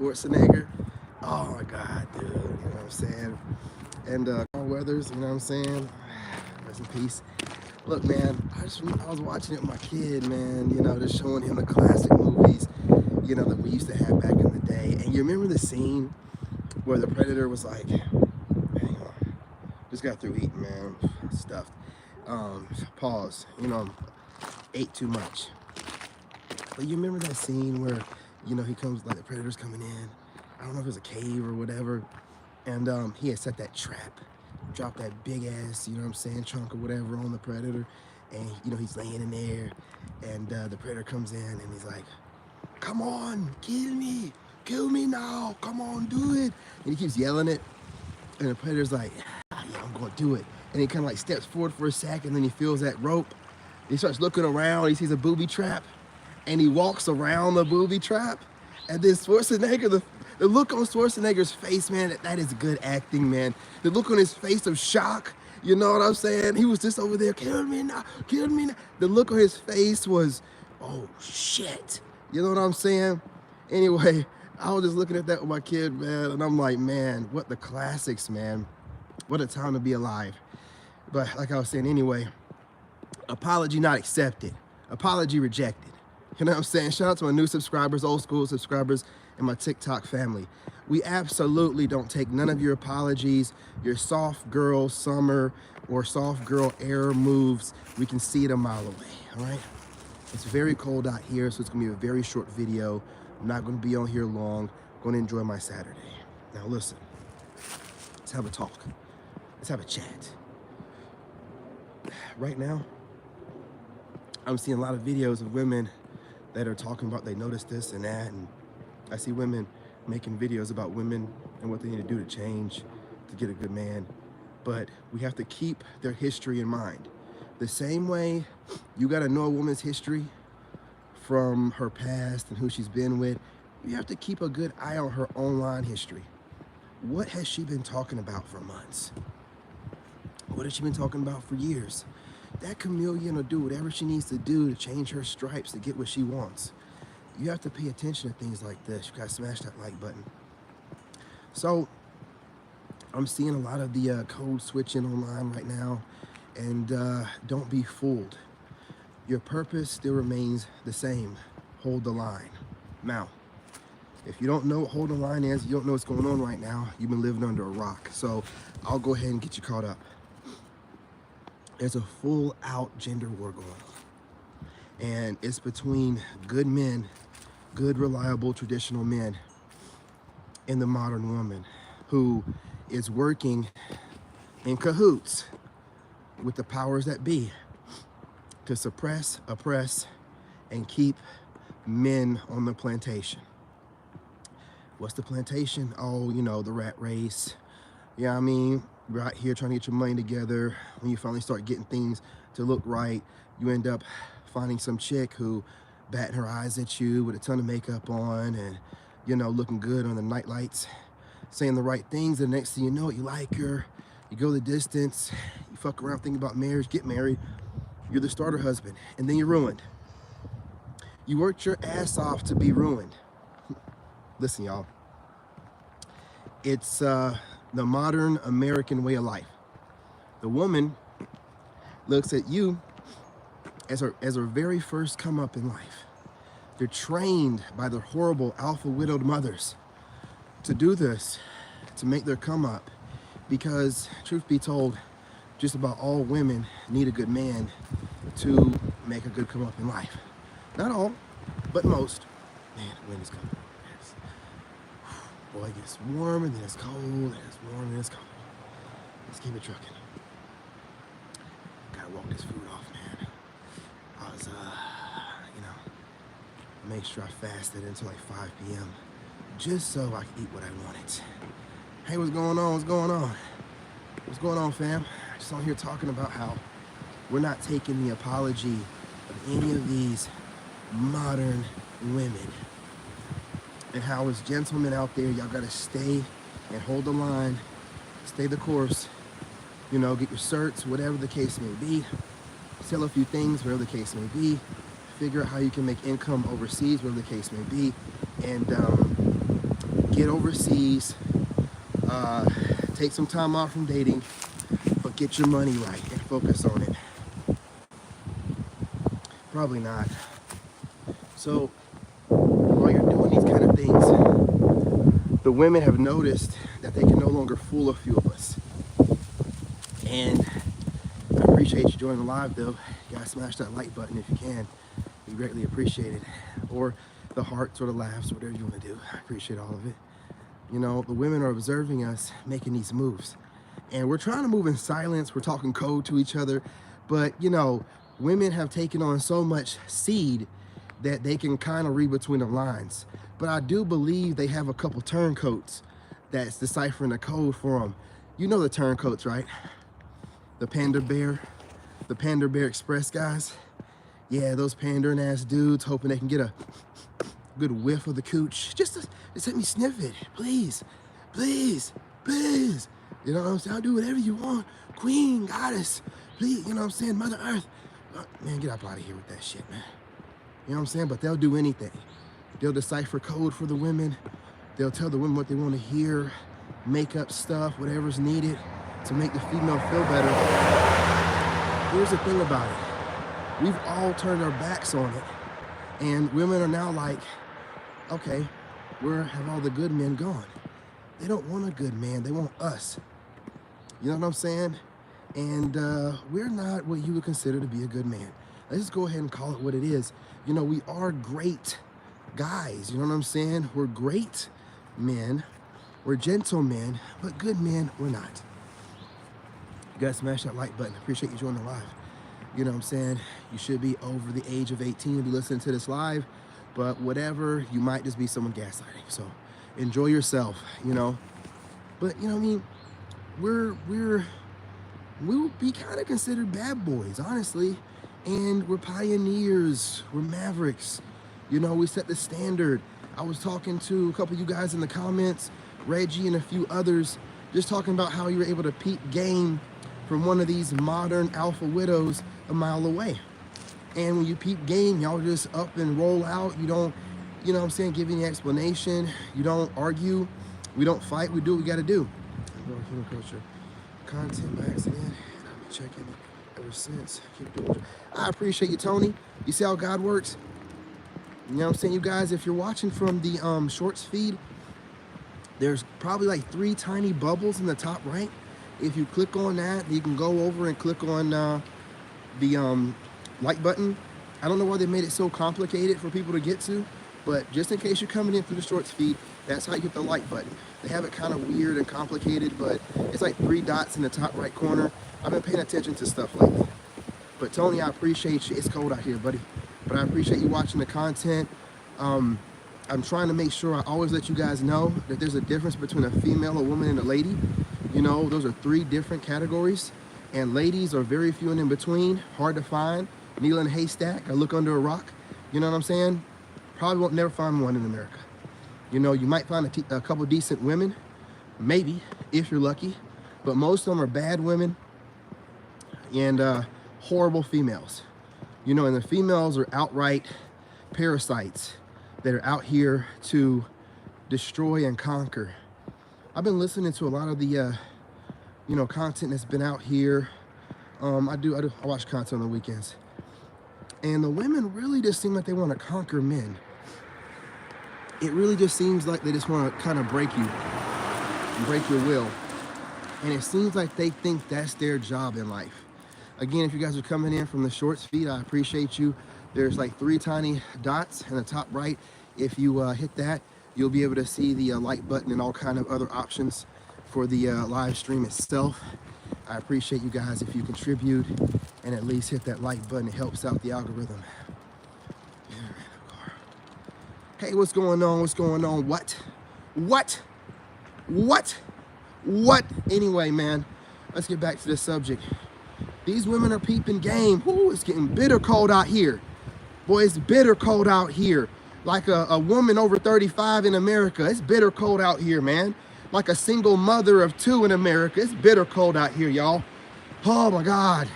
Schwarzenegger. Oh my God, dude. You know what I'm saying? And Weathers. You know what I'm saying? Rest in peace. Look, man. I was watching it with my kid, man. You know, just showing him the classic movies. You know that we used to have back in the day. And you remember the scene where the predator was like, "Hang on, just got through eating, man. Stuffed. Pause. You know, ate too much." But you remember that scene where, you know, he comes, like the predator's coming in. I don't know if it was a cave or whatever. And he had set that trap, dropped that big ass, you know what I'm saying, chunk or whatever on the predator. And, you know, he's laying in there. And the predator comes in and he's like, "Come on, kill me now. Come on, do it." And he keeps yelling it. And the predator's like, "Yeah, I'm going to do it." And he kind of like steps forward for a second. And then he feels that rope. He starts looking around. He sees a booby trap. And he walks around the booby trap. And then Schwarzenegger, the look on Schwarzenegger's face, man, that is good acting, man. The look on his face of shock, you know what I'm saying? He was just over there, "Kill me now, kill me now." The look on his face was, "Oh, shit." You know what I'm saying? Anyway, I was just looking at that with my kid, man, and I'm like, man, what the classics, man. What a time to be alive. But like I was saying, anyway, apology not accepted. Apology rejected. You know what I'm saying? Shout out to my new subscribers, old school subscribers, and my TikTok family. We absolutely don't take none of your apologies, your soft girl summer or soft girl error moves. We can see it a mile away, all right? It's very cold out here, so it's gonna be a very short video. I'm not gonna be on here long. I'm gonna enjoy my Saturday. Now listen, let's have a talk. Let's have a chat. Right now, I'm seeing a lot of videos of women that are talking about they noticed this and that, and I see women making videos about women and what they need to do to change to get a good man. But we have to keep their history in mind. The same way you got to know a woman's history from her past and who she's been with, you have to keep a good eye on her online history. What has she been talking about for months? What has she been talking about for years? That chameleon will do whatever she needs to do to change her stripes to get what she wants. You have to pay attention to things like this. You gotta smash that like button. So I'm seeing a lot of the code switching online right now, and don't be fooled. Your purpose still remains the same. Hold the line. Now, if you don't know what hold the line is, you don't know what's going on right now, you've been living under a rock. So I'll go ahead and get you caught up. There's a full-out gender war going on. And it's between good men, good, reliable, traditional men, and the modern woman who is working in cahoots with the powers that be to suppress, oppress, and keep men on the plantation. What's the plantation? Oh, you know, the rat race. Yeah, you know what I mean? You're out here trying to get your money together. When you finally start getting things to look right, you end up finding some chick who batting her eyes at you with a ton of makeup on and, you know, looking good on the night lights, saying the right things. And the next thing you know, you like her, you go the distance, you fuck around thinking about marriage, get married, you're the starter husband, and then you're ruined. You worked your ass off to be ruined. Listen, y'all, it's the modern American way of life. The woman looks at you as her very first come up in life. They're trained by their horrible alpha widowed mothers to do this, to make their come up, because truth be told, just about all women need a good man to make a good come up in life. Not all, but most. Man, the wind is coming. Yes. Boy, it gets warm and then it's cold, and it's warm and it's cold. Let's keep it trucking. Gotta walk this food off, man. I was, you know, I made sure I fasted until like 5 p.m. just so I could eat what I wanted. Hey, what's going on? What's going on? What's going on, fam? Just on here talking about how we're not taking the apology of any of these modern women, and how as gentlemen out there, y'all gotta stay and hold the line, stay the course, you know, get your certs, whatever the case may be, sell a few things, whatever the case may be, figure out how you can make income overseas, whatever the case may be, and get overseas, take some time off from dating, but get your money right and focus on it. Probably not. So while you're doing these kind of things, the women have noticed that they can no longer fool a few of us. And I appreciate you joining the live though. You gotta smash that like button if you can. We greatly appreciate it. Or the hearts or the laughs, whatever you want to do. I appreciate all of it. You know, the women are observing us making these moves. And we're trying to move in silence. We're talking code to each other. But, you know, women have taken on so much seed that they can kind of read between the lines. But I do believe they have a couple turncoats that's deciphering the code for them. You know the turncoats, right? The Panda Bear Express guys. Yeah, those pandering ass dudes hoping they can get a good whiff of the cooch. Just let me sniff it, please, please, please. You know what I'm saying? I'll do whatever you want. Queen, goddess, please, you know what I'm saying? Mother Earth. Man, get up out of here with that shit, man. You know what I'm saying? But they'll do anything. They'll decipher code for the women. They'll tell the women what they want to hear, make up stuff, whatever's needed to make the female feel better. Here's the thing about it. We've all turned our backs on it. And women are now like, okay, where have all the good men gone? They don't want a good man, they want us. You know what I'm saying? And we're not what you would consider to be a good man. Let's just go ahead and call it what it is. You know, we are great guys, you know what I'm saying? We're great men, we're gentlemen, but good men, we're not. You guys smash that like button. Appreciate you joining the live. You know what I'm saying? You should be over the age of 18 to be listening to this live, but whatever, you might just be someone gaslighting. So enjoy yourself, you know? But, you know what I mean? We'll be kind of considered bad boys, honestly. And we're pioneers, we're mavericks. You know, we set the standard. I was talking to a couple of you guys in the comments, Reggie and a few others, just talking about how you were able to peep game from one of these modern alpha widows a mile away. And when you peep game, y'all just up and roll out. You don't, you know what I'm saying, give any explanation. You don't argue. We don't fight. We do what we got to do. Content by accident. I've been checking it ever since. Keep doing it. I appreciate you, Tony. You see how God works? You know what I'm saying, you guys? If you're watching from the shorts feed, there's probably like 3 tiny bubbles in the top right. If you click on that, you can go over and click on the like button. I don't know why they made it so complicated for people to get to, but just in case you're coming in through the shorts feed, that's how you hit the like button. They have it kind of weird and complicated, but it's like 3 dots in the top right corner. I've been paying attention to stuff lately. But Tony, I appreciate you. It's cold out here, buddy. But I appreciate you watching the content. I'm trying to make sure I always let you guys know that there's a difference between a female, a woman, and a lady. You know, those are 3 different categories. And ladies are very few and in between, hard to find. Needle in a haystack, I look under a rock. You know what I'm saying? Probably won't never find one in America. You know, you might find a couple decent women, maybe, if you're lucky. But most of them are bad women and horrible females. You know, and the females are outright parasites that are out here to destroy and conquer. I've been listening to a lot of the, you know, content that's been out here. I watch content on the weekends. And the women really just seem like they want to conquer men. It really just seems like they just want to kind of break you and break your will. And it seems like they think that's their job in life. Again, if you guys are coming in from the shorts feed, I appreciate you. There's like 3 tiny dots in the top right. If you hit that, you'll be able to see the like button and all kind of other options for the live stream itself. I appreciate you guys if you contribute and at least hit that like button. It helps out the algorithm. Hey, what's going on? What's going on? What? Anyway, man, let's get back to the subject. These women are peeping game. Ooh, it's getting bitter cold out here. Boy, it's bitter cold out here. Like a woman over 35 in America, it's bitter cold out here, man. Like a single mother of 2 in America, it's bitter cold out here, y'all. Oh my God.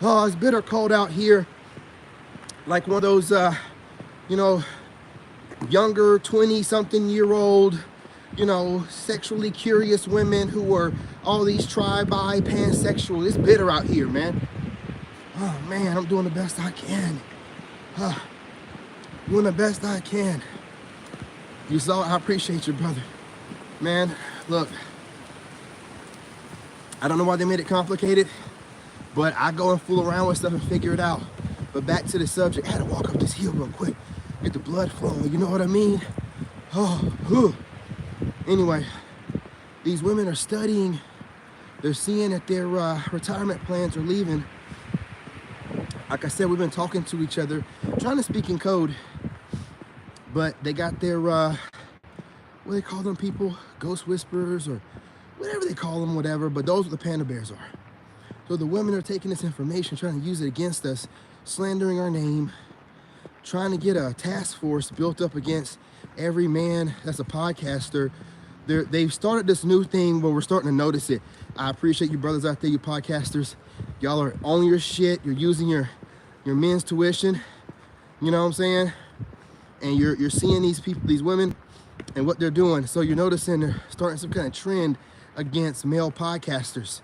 Oh, it's bitter cold out here. Like one of those, you know, younger 20-something-year-old you know, sexually curious women who are all these tri-bi, pansexual. It's bitter out here, man. Oh man, I'm doing the best I can. Doing the best I can. You saw, I appreciate you, brother. Man, look, I don't know why they made it complicated, but I go and fool around with stuff and figure it out. But back to the subject, I had to walk up this hill real quick, get the blood flowing, you know what I mean? Oh, whew. Anyway, these women are studying. They're seeing that their retirement plans are leaving. Like I said, we've been talking to each other, trying to speak in code, but they got their, what do they call them people? Ghost whisperers or whatever they call them, whatever, but those are the panda bears are. So the women are taking this information, trying to use it against us, slandering our name, trying to get a task force built up against every man that's a podcaster. They've started this new thing where we're starting to notice it. I appreciate you brothers out there, you podcasters. Y'all are on your shit. You're using your men's tuition. You know what I'm saying? And you're seeing these people, these women, and what they're doing. So you're noticing they're starting some kind of trend against male podcasters.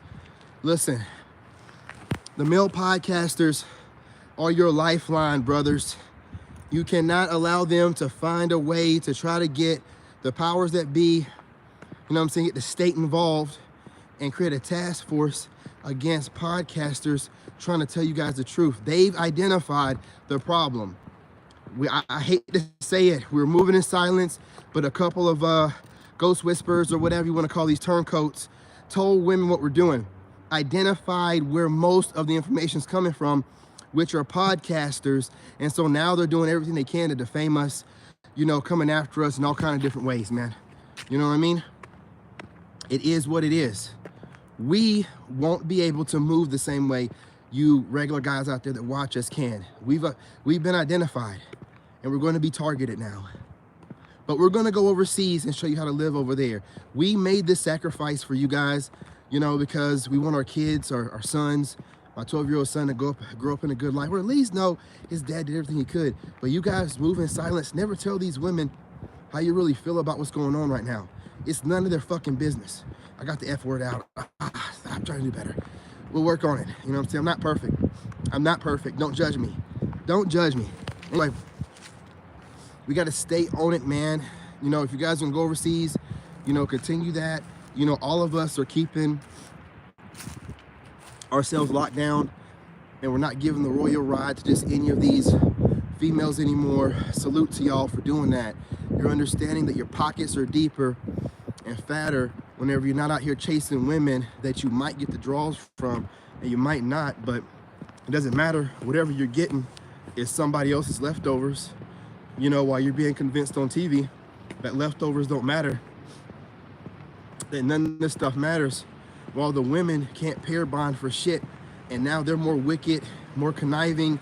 Listen, the male podcasters are your lifeline, brothers. You cannot allow them to find a way to try to get the powers that be, you know what I'm saying, get the state involved and create a task force against podcasters trying to tell you guys the truth. They've identified the problem. I hate to say it, we're moving in silence, but a couple of ghost whispers or whatever you want to call these turncoats told women what we're doing, identified where most of the information is coming from, which are podcasters. And so now they're doing everything they can to defame us, you know, coming after us in all kinds of different ways, man. You know what I mean? It is what it is. We won't be able to move the same way you regular guys out there that watch us can. We've been identified and we're going to be targeted now. But we're going to go overseas and show you how to live over there. We made this sacrifice for you guys, you know, because we want our kids, our sons, my 12-year-old son to grow up in a good life, or at least know his dad did everything he could. But you guys move in silence. Never tell these women how you really feel about what's going on right now. It's none of their fucking business. I got the F word out. I'm trying to do better. We'll work on it. You know what I'm saying? I'm not perfect. I'm not perfect. Don't judge me. Don't judge me. Anyway, we got to stay on it, man. You know, if you guys want to go overseas, you know, continue that. You know, all of us are keeping ourselves locked down and we're not giving the royal ride to just any of these females anymore. Salute to y'all for doing that. You're understanding that your pockets are deeper and fatter whenever you're not out here chasing women that you might get the draws from and you might not, but it doesn't matter. Whatever you're getting is somebody else's leftovers. You know, while you're being convinced on TV that leftovers don't matter, that none of this stuff matters, while the women can't pair bond for shit, and now they're more wicked, more conniving,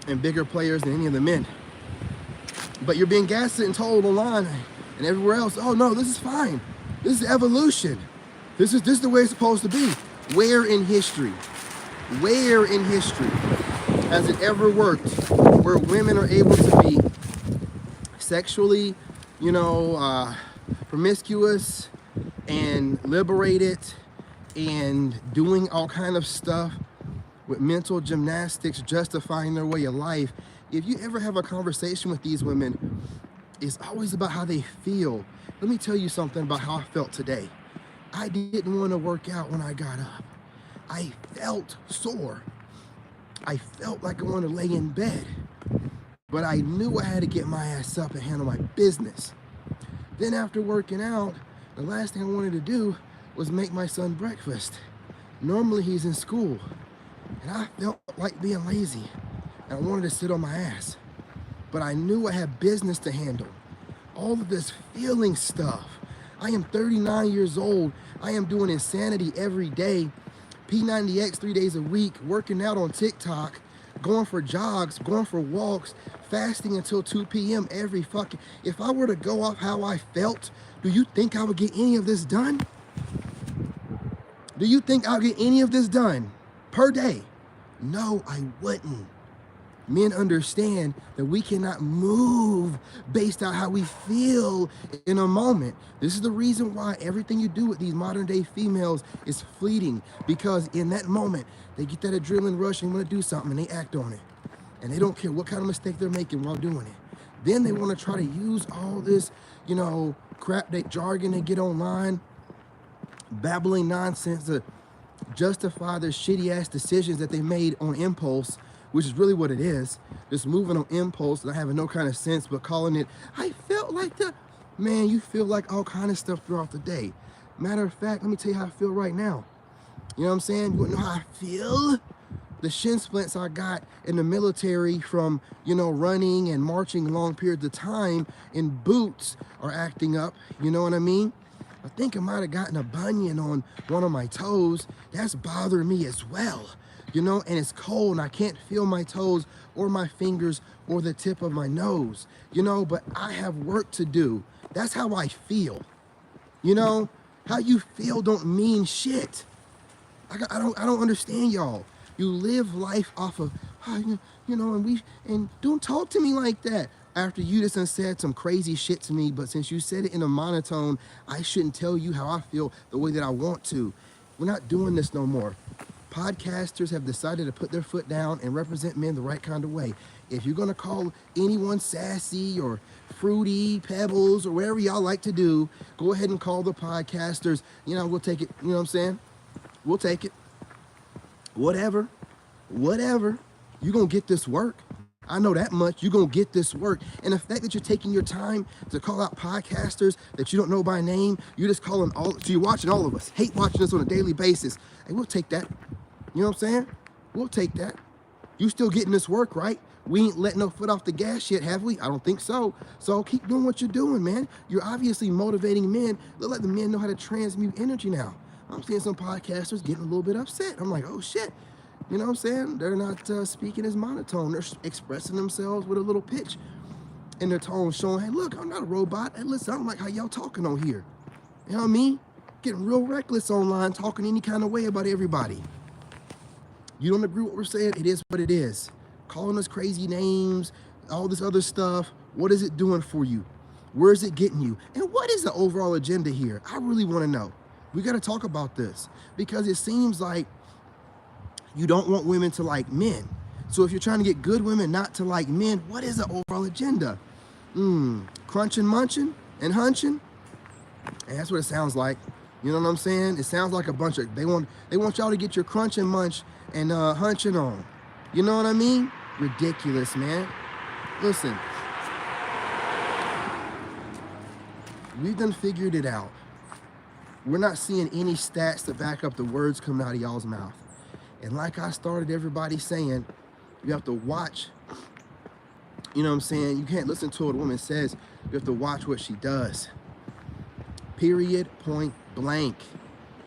and bigger players than any of the men. But you're being gaslit and told online and everywhere else, oh no, this is fine. This is evolution. This is the way it's supposed to be. Where in history? Where in history has it ever worked where women are able to be sexually, you know, promiscuous and liberated and doing all kind of stuff with mental gymnastics, justifying their way of life? If you ever have a conversation with these women, it's always about how they feel. Let me tell you something about how I felt today. I didn't want to work out when I got up. I felt sore. I felt like I wanted to lay in bed. But I knew I had to get my ass up and handle my business. Then after working out, the last thing I wanted to do was make my son breakfast. Normally he's in school, and I felt like being lazy, and I wanted to sit on my ass. But I knew I had business to handle. All of this feeling stuff. I am 39 years old. I am doing insanity every day. P90X 3 days a week, working out on TikTok, going for jogs, going for walks, fasting until 2 p.m. every fucking... If I were to go off how I felt, do you think I would get any of this done? Do you think I'll get any of this done per day? No, I wouldn't. Men understand that we cannot move based on how we feel in a moment. This is the reason why everything you do with these modern day females is fleeting, because in that moment, they get that adrenaline rush and want to do something and they act on it. And they don't care what kind of mistake they're making while doing it. Then they want to try to use all this, crap, that jargon they get online, babbling nonsense to justify their shitty ass decisions that they made on impulse, which is really what it is. Just moving on impulse, not having no kind of sense, but calling it, I felt like that. Man, you feel like all kind of stuff throughout the day. Matter of fact, let me tell you how I feel right now. You know what I'm saying? You want to know how I feel? The shin splints I got in the military from, running and marching long periods of time in boots are acting up. You know what I mean? I think I might have gotten a bunion on one of my toes. That's bothering me as well. And it's cold and I can't feel my toes or my fingers or the tip of my nose, but I have work to do. That's how I feel. How you feel don't mean shit. I don't understand y'all. You live life off of, and don't talk to me like that. After you just done said some crazy shit to me, but since you said it in a monotone, I shouldn't tell you how I feel the way that I want to. We're not doing this no more. Podcasters have decided to put their foot down and represent men the right kind of way. If you're gonna call anyone sassy or fruity pebbles or whatever y'all like to do, go ahead and call the podcasters. We'll take it. You know what I'm saying? We'll take it. Whatever. You're gonna get this work. I know that much. You're gonna get this work. And the fact that you're taking your time to call out podcasters that you don't know by name, you're just calling all, so you're watching all of us, hate watching us on a daily basis. Hey, we'll take that. You know what I'm saying? We'll take that. You still getting this work, right? We ain't letting no foot off the gas yet, have we? I don't think so. So keep doing what you're doing, man. You're obviously motivating men. Look like the men know how to transmute energy now. I'm seeing some podcasters getting a little bit upset. I'm like, oh shit. You know what I'm saying? They're not speaking as monotone. They're expressing themselves with a little pitch in their tone, showing, hey, look, I'm not a robot. Hey, listen, I don't like how y'all talking on here. You know what I mean? Getting real reckless online, talking any kind of way about everybody. You don't agree with what we're saying? It is what it is. Calling us crazy names, all this other stuff. What is it doing for you? Where is it getting you? And what is the overall agenda here? I really want to know. We got to talk about this, because it seems like you don't want women to like men. So if you're trying to get good women not to like men, what is the overall agenda? Crunching, munching, and hunching? And that's what it sounds like. You know what I'm saying? It sounds like a bunch of, they want y'all to get your crunch and munch and hunching on. You know what I mean? Ridiculous, man. Listen, we've done figured it out. We're not seeing any stats to back up the words coming out of y'all's mouth. And like I started everybody saying, you have to watch, you know what I'm saying? You can't listen to what a woman says. You have to watch what she does. Period, point blank.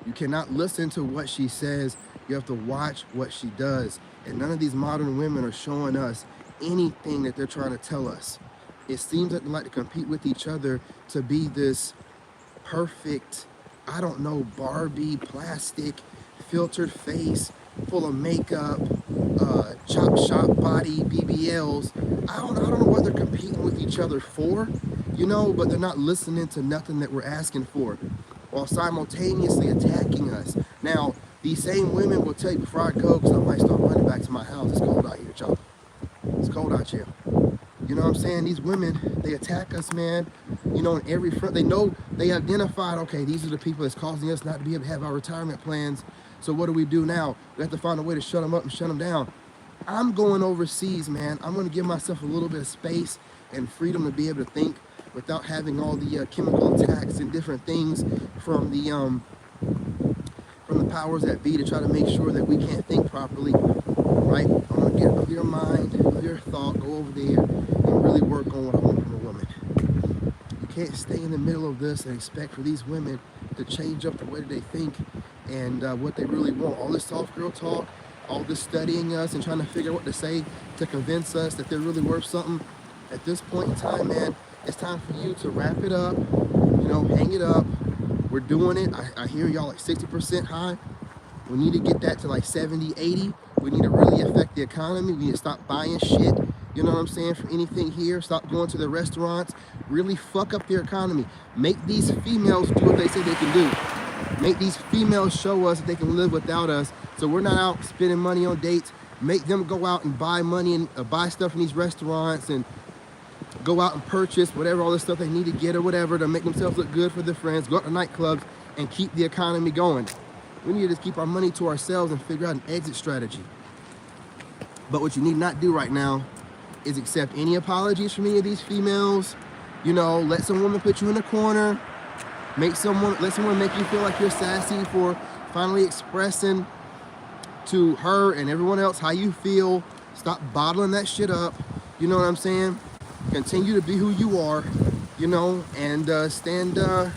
You cannot listen to what she says. You have to watch what she does. And none of these modern women are showing us anything that they're trying to tell us. It seems that they like to compete with each other to be this perfect, I don't know, Barbie, plastic, filtered face, full of makeup, chop shop body, BBLs. I don't know what they're competing with each other for, but they're not listening to nothing that we're asking for, while simultaneously attacking us. Now, these same women will tell you before I go, because I might start running back to my house. It's cold out here, y'all. It's cold out here. You know what I'm saying? These women, they attack us, man. On every front. They know, they identified, okay, these are the people that's causing us not to be able to have our retirement plans. So what do we do now? We have to find a way to shut them up and shut them down. I'm going overseas, man. I'm going to give myself a little bit of space and freedom to be able to think without having all the chemical attacks and different things from the powers that be to try to make sure that we can't think properly, right? I'm going to get a clear mind, clear thought, go over there and really work on what I want from a woman. You can't stay in the middle of this and expect for these women to change up the way that they think and what they really want. All this soft girl talk, all this studying us and trying to figure out what to say to convince us that they're really worth something. At this point in time, man, it's time for you to wrap it up, hang it up. We're doing it. I hear y'all like 60% high. We need to get that to like 70, 80. We need to really affect the economy. We need to stop buying shit, you know what I'm saying, for anything here. Stop going to the restaurants. Really fuck up their economy. Make these females do what they say they can do. Make these females show us that they can live without us, so we're not out spending money on dates. Make them go out and buy money and buy stuff in these restaurants and go out and purchase whatever, all the stuff they need to get or whatever to make themselves look good for their friends. Go out to nightclubs and keep the economy going. We need to just keep our money to ourselves and figure out an exit strategy. But what you need not do right now is accept any apologies from any of these females. You know, let some woman put you in a corner. Let someone make you feel like you're sassy for finally expressing to her and everyone else how you feel. Stop bottling that shit up. You know what I'm saying? Continue to be who you are, you know, and stand on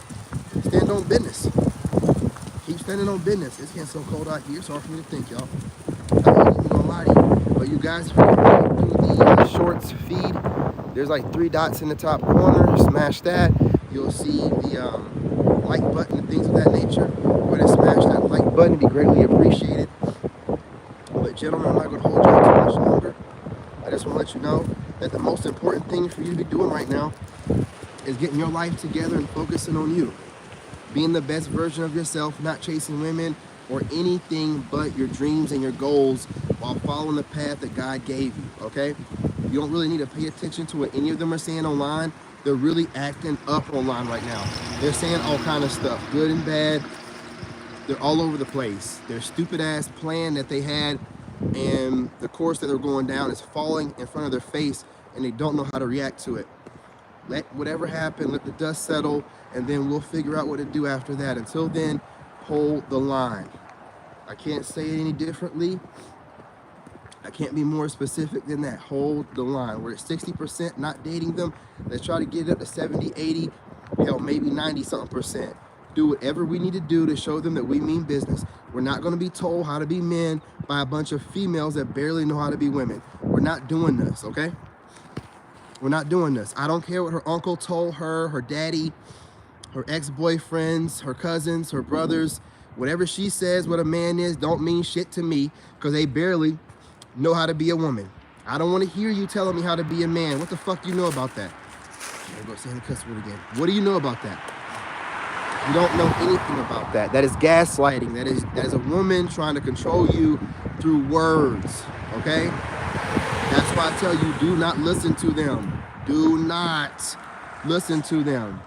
business. Keep standing on business. It's getting so cold out here. It's hard for me to think, y'all. I ain't even gonna lie to you. But you guys, if you do the shorts feed, there's like 3 dots in the top corner. Smash that. You'll see the like button and things of that nature. Go ahead and smash that like button. It'd be greatly appreciated. But gentlemen, I'm not gonna hold y'all too much longer. I just want to let you know that the most important thing for you to be doing right now is getting your life together and focusing on you. Being the best version of yourself, not chasing women or anything but your dreams and your goals while following the path that God gave you, okay? You don't really need to pay attention to what any of them are saying online. They're really acting up online right now. They're saying all kind of stuff, good and bad. They're all over the place. Their stupid ass plan that they had and the course that they're going down is falling in front of their face and they don't know how to react to it. Let whatever happen, let the dust settle, and then we'll figure out what to do after that. Until then, hold the line. I can't say it any differently. I can't be more specific than that. Hold the line. We're at 60% not dating them. Let's try to get it up to 70, 80, hell, maybe 90 something percent. Do whatever we need to do to show them that we mean business. We're not going to be told how to be men by a bunch of females that barely know how to be women. We're not doing this, okay? We're not doing this. I don't care what her uncle told her, her daddy, her ex-boyfriends, her cousins, her brothers. Whatever she says what a man is don't mean shit to me because they barely know how to be a woman. I don't want to hear you telling me how to be a man. What the fuck do you know about that? I'm going to go say the cuss word again. What do you know about that? You don't know anything about that. That is gaslighting. That is a woman trying to control you through words, okay? That's why I tell you, do not listen to them. Do not listen to them.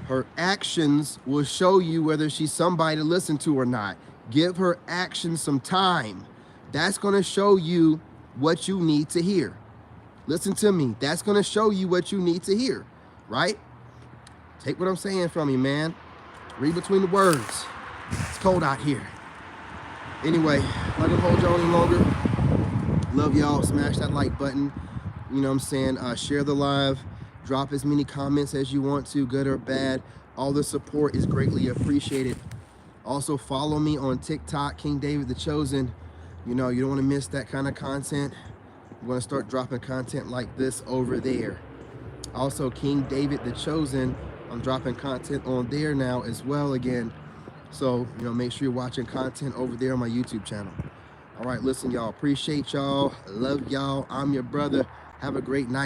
Her actions will show you whether she's somebody to listen to or not. Give her actions some time. That's going to show you what you need to hear. Listen to me. That's going to show you what you need to hear, right? Take what I'm saying from me, man. Read between the words. It's cold out here. Anyway, I'm not going to hold y'all any longer. Love y'all. Smash that like button. You know what I'm saying? Share the live. Drop as many comments as you want to, good or bad. All the support is greatly appreciated. Also, follow me on TikTok, King David the Chosen. You know, you don't want to miss that kind of content. I'm going to start dropping content like this over there. Also, King David the Chosen, I'm dropping content on there now as well again. So, you know, make sure you're watching content over there on my YouTube channel. All right, listen, y'all. Appreciate y'all. Love y'all. I'm your brother. Have a great night.